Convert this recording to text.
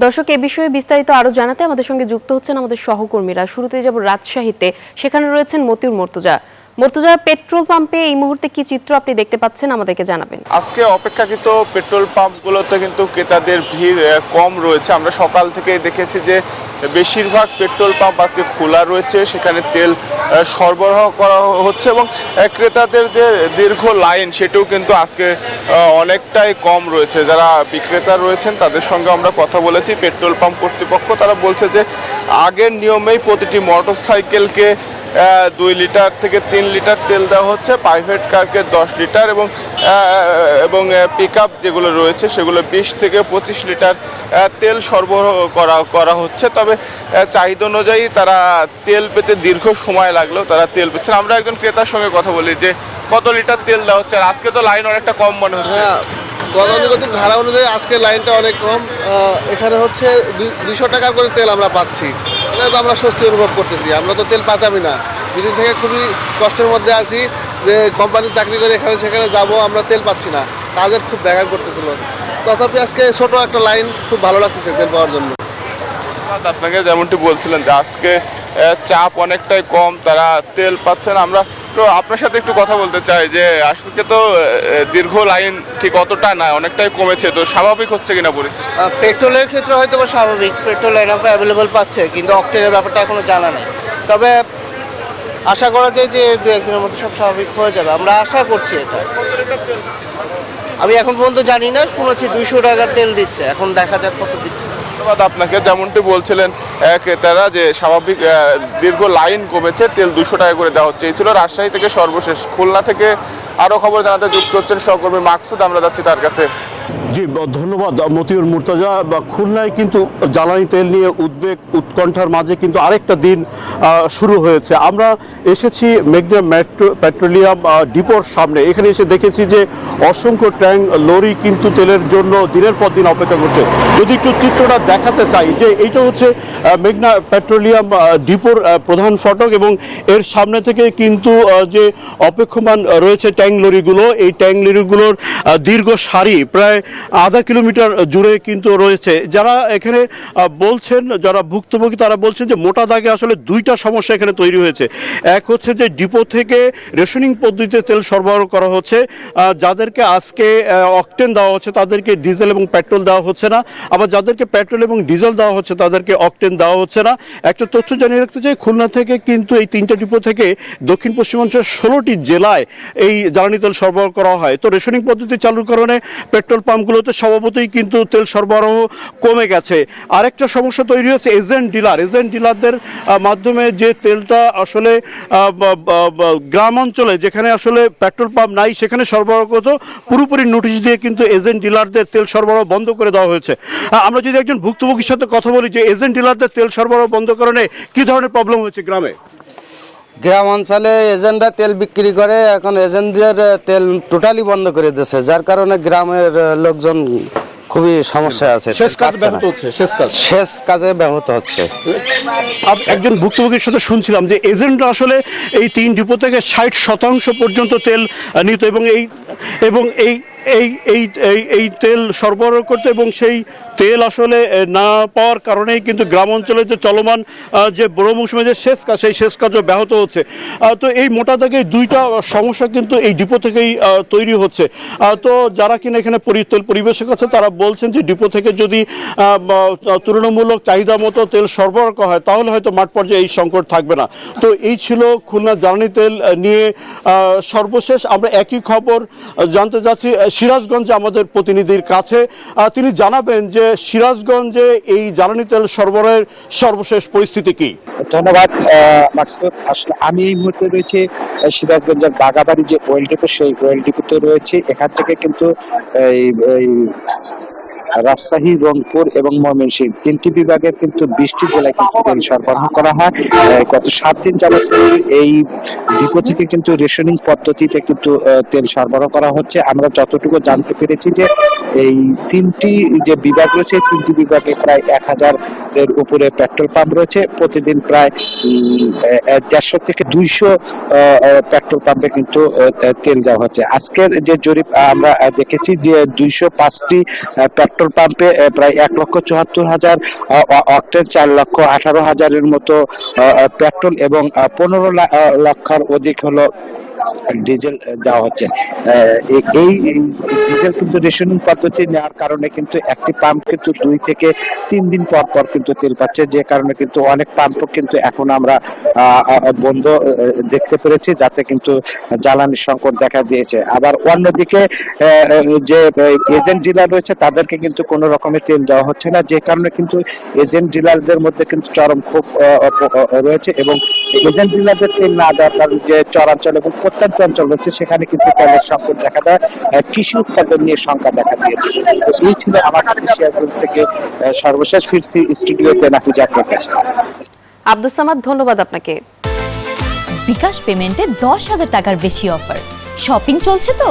দর্শক, এ বিষয়ে বিস্তারিত আরো জানাতে আমাদের সঙ্গে যুক্ত হচ্ছেন আমাদের সহকর্মীরা। শুরুতে যাব রাজশাহীতে, সেখানে রয়েছেন মতিউর মুর্তজা। মুর্তজা, পেট্রোল পাম্পে এই মুহূর্তে কি চিত্র আপনি দেখতে পাচ্ছেন আমাদেরকে জানাবেন। আজকে অপেক্ষাকৃত পেট্রোল পাম্পগুলোতে কিন্তু ক্রেতাদের ভিড় কম রয়েছে। আমরা সকাল থেকে দেখেছি যে বেশিরভাগ পেট্রোল পাম্প আজকে খোলা রয়েছে, সেখানে তেল সরবরাহ করা হচ্ছে এবং ক্রেতাদের যে দীর্ঘ লাইন সেটাও কিন্তু আজকে অনেকটাই কম রয়েছে। যারা বিক্রেতা রয়েছেন তাদের সঙ্গে আমরা কথা বলেছি, পেট্রোল পাম্প কর্তৃপক্ষ তারা বলছে যে আগের নিয়মেই প্রতিটি মোটরসাইকেলকে 2 লিটার থেকে 3 লিটার তেল দেওয়া হচ্ছে, প্রাইভেট কারকে 10 লিটার এবং পিকআপ যেগুলো রয়েছে সেগুলো 20 থেকে 25 লিটার তেল সরবরাহ করা হচ্ছে। তবে চাহিদা অনুযায়ী তারা তেল পেতে দীর্ঘ সময় লাগলেও তারা তেল পেচ্ছে। আমরা একজন ক্রেতার সঙ্গে কথা বলি যে কত লিটার তেল দেওয়া হচ্ছে, আর আজকে তো লাইন অনেকটা কম মনে হচ্ছে। গতানুগতিক ধারা অনুযায়ী আজকে লাইনটা অনেক কম। এখানে হচ্ছে 200 টাকার করে তেল আমরা পাচ্ছি, এটা তো আমরা স্বস্তি অনুভব করতেছি। আমরা তো তেল পাতামই না, দুদিন থেকে খুবই কষ্টের মধ্যে আছি যে কোম্পানির চাকরি করে এখানে সেখানে যাব, আমরা তেল পাচ্ছি না, কাজের খুব ব্যাঘাত করতেছিল। তথাপি আজকে ছোট একটা লাইন, খুব ভালো লাগতেছে তেল পাওয়ার জন্য। আপনাকে যেমনটি বলছিলেন যে আজকে চাপ অনেকটাই কম, তারা তেল পাচ্ছেন। আমরা তো আপনার সাথে একটু কথা বলতে চাই যে আজকে তো দীর্ঘ লাইন ঠিক অতটা না, অনেকটাই কমেছে, তো স্বাভাবিক হচ্ছে কিনা পরিস্থিতি? পেট্রোলের ক্ষেত্রে হয়তো স্বাভাবিক, পেট্রোল এনাফ অ্যাভেলেবল পাচ্ছে, কিন্তু অক্টেনের ব্যাপারটা এখনো জানা নেই। তবে আশা করা যায় যে 2-1 দিনের মধ্যে সব স্বাভাবিক হয়ে যাবে, আমরা আশা করছি এটা। আমি এখন পর্যন্ত জানি না, শুনেছি 200 টাকার তেল দিচ্ছে, এখন দেখা যাক কত দিচ্ছে। ধন্যবাদ আপনাকে। যেমনটি বলছিলেন ক্রেতারা যে স্বাভাবিক দীর্ঘ লাইন কমেছে, তেল 200 টাকা করে দেওয়া হচ্ছে। এই ছিল রাজশাহী থেকে সর্বশেষ। খুলনা থেকে আরও খবর জানাতে যুক্ত হচ্ছেন সহকর্মী মাকসুদ, আমরা যাচ্ছি তার কাছে। জি, ধন্যবাদ মতিউর মুর্তজা। খুলনায় কিন্তু জ্বালানি তেল নিয়ে উদ্বেগ উৎকণ্ঠার মাঝে কিন্তু আরেকটা দিন শুরু হয়েছে। আমরা এসেছি মেঘনা পেট্রোলিয়াম ডিপোর সামনে। এখানে এসে দেখেছি যে অসংখ্য ট্যাঙ্ক লরি কিন্তু তেলের জন্য দিনের পর দিন অপেক্ষা করছে। যদি একটু চিত্রটা দেখাতে চাই যে এইটা হচ্ছে মেঘনা পেট্রোলিয়াম ডিপোর প্রধান ফটক, এবং এর সামনে থেকে কিন্তু যে অপেক্ষমান রয়েছে ট্যাঙ্ক লরিগুলো, এই ট্যাঙ্ক লরিগুলোর দীর্ঘ সারি প্রায় আধা কিলোমিটার জুড়ে কিন্তু রয়েছে। যারা এখানে বলছেন, যারা ভুক্তভোগী, তারা বলছেন যে মোটা দাগে আসলে 2টা সমস্যা এখানে তৈরি হয়েছে। এক হচ্ছে যে ডিপো থেকে রেশনিং পদ্ধতিতে তেল সরবরাহ করা হচ্ছে, যাদেরকে আজকে অকটেন দেওয়া হচ্ছে তাদেরকে ডিজেল এবং পেট্রোল দেওয়া হচ্ছে না, আবার যাদেরকে পেট্রোল এবং ডিজেল দেওয়া হচ্ছে তাদেরকে অকটেন দেওয়া হচ্ছে না। একটা তথ্য জানিয়ে রাখতে চাই, খুলনা থেকে কিন্তু এই 3টা ডিপো থেকে দক্ষিণ পশ্চিমাঞ্চলের 16টি জেলায় এই জ্বালানি তেল সরবরাহ করা হয়। তো রেশনিং পদ্ধতি চালুর কারণে পেট্রোল পাম্পগুলোতে স্বভাবতই কিন্তু তেল সরবরাহ কমে গেছে। আরেকটা সমস্যা তৈরি হয়েছে এজেন্ট ডিলারদের মাধ্যমে যে তেলটা আসলে গ্রাম অঞ্চলে যেখানে আসলে পেট্রোল পাম্প নাই সেখানে সরবরাহ করতো, পুরোপুরি নোটিশ দিয়ে কিন্তু এজেন্ট ডিলারদের তেল সরবরাহ বন্ধ করে দেওয়া হয়েছে। আমরা যদি একজন ভুক্তভোগীর সাথে কথা বলি যে এজেন্ট ডিলারদের তেল সরবরাহ বন্ধ কারণে কি ধরনের প্রবলেম হচ্ছে গ্রামে? গ্রাম অঞ্চলে এজেন্টরা তেল বিক্রি করে, এখন এজেন্টদের তেল টোটালি বন্ধ করে দিয়েছে, যার কারণে গ্রামের লোকজন খুবই সমস্যা আছে, শেষ কাজে ব্যাহত হচ্ছে। একজন ভুক্তভোগীর সাথে শুনছিলাম যে এজেন্টরা আসলে এই 3 ডিপো থেকে 60% পর্যন্ত তেল নিত এবং এই তেল সরবরাহ করতে, এবং সেই তেল আসলে না পাওয়ার কারণেই কিন্তু গ্রাম অঞ্চলে যে চলমান যে বড় মৌসুমে যে সেচ কাজ, সেই সেচ কাজও ব্যাহত হচ্ছে। তো এই মোটা দাগে 2টা সমস্যা কিন্তু এই ডিপো থেকেই তৈরি হচ্ছে। তো যারা কিনা এখানে তেল পরিবেশক আছে তারা বলছেন যে ডিপো থেকে যদি তুলনামূলক চাহিদা মতো তেল সরবরাহ করা হয় তাহলে হয়তো মাঠ পর্যায়ে এই সংকট থাকবে না। তো এই ছিল খুলনা জ্বালানি তেল নিয়ে সর্বশেষ। আমরা একই খবর জানতে যাচ্ছি সিরাজগঞ্জে আমাদের প্রতিনিধির কাছে। তিনি জানাবেন যে সিরাজগঞ্জে এই জ্বালানি তেল সরবরাহের সর্বশেষ পরিস্থিতি কি। ধন্যবাদ মাকসুদ। আসলে আমি এই মুহূর্তে রয়েছে সিরাজগঞ্জের বাগাবাড়ি যে ওয়েল ডিপো, সেই ওয়েল ডিপোতে রয়েছে। এখান থেকে কিন্তু রাজশাহী, রংপুর এবং ময়মনসিংহ 3টি বিভাগের কিন্তু 20টি জেলায় কিন্তু তেল সরবরাহ করা হয়। গত 7 দিন যাবত এই ডিপো থেকে কিন্তু রেশনিং পদ্ধতিতে কিন্তু তেল সরবরাহ করা হচ্ছে। আমরা যতটুকু জানতে পেরেছি যে এই 3টি যে বিভাগ রয়েছে, 3টি বিভাগে প্রায় 1000 এর উপরে পেট্রোল পাম্প রয়েছে। প্রতিদিন প্রায় 150 থেকে 200 পেট্রোল পাম্পে কিন্তু তেল দেওয়া হচ্ছে। আজকের যে জরিপ আমরা দেখেছি যে 205টি পেট্রোল পাম্পে প্রায় 1,74,000 অক্টেন, 4,18,000-এর মতো পেট্রোল এবং 15 লক্ষের অধিক হলো ডিজেল দেওয়া হচ্ছে। এই ডিজেল কিন্তু রেশনিং পদ্ধতি নেওয়ার কারণে কিন্তু একটি পাম্প কিন্তু 2 থেকে 3 দিন পর পর কিন্তু তেল পাচ্ছে, যে কারণে কিন্তু অনেক পাম্প কিন্তু এখন আমরা বন্ধ দেখতে পেরেছি, যাতে কিন্তু জ্বালানি সংকট দেখা দিয়েছে। আবার অন্যদিকে যে এজেন্ট ডিলার রয়েছে তাদেরকে কিন্তু কোনো রকমের তেল দেওয়া হচ্ছে না, যে কারণে কিন্তু এজেন্ট ডিলারদের মধ্যে কিন্তু চরম ক্ষোভ রয়েছে এবং এজেন্ট ডিলারদের তেল না দেওয়ার কারণে যে চরাঞ্চল এবং প্রত্যন্ত অঞ্চল রয়েছে সেখানে কিন্তু তেলের সংকট দেখা দেয়, কৃষি উৎপাদন নিয়ে শঙ্কা দেখা দিয়েছে। এই ছিল আমার কাছে সিরাজগঞ্জ থেকে সর্বশেষ। ফিরছি স্টুডিওতে নাফিজা আপনার কাছে। আব্দুস সামাদ, ধন্যবাদ আপনাকে। বিকাশ পেমেন্টে 10,000 টাকার বেশি অফার। শপিং চলছে তো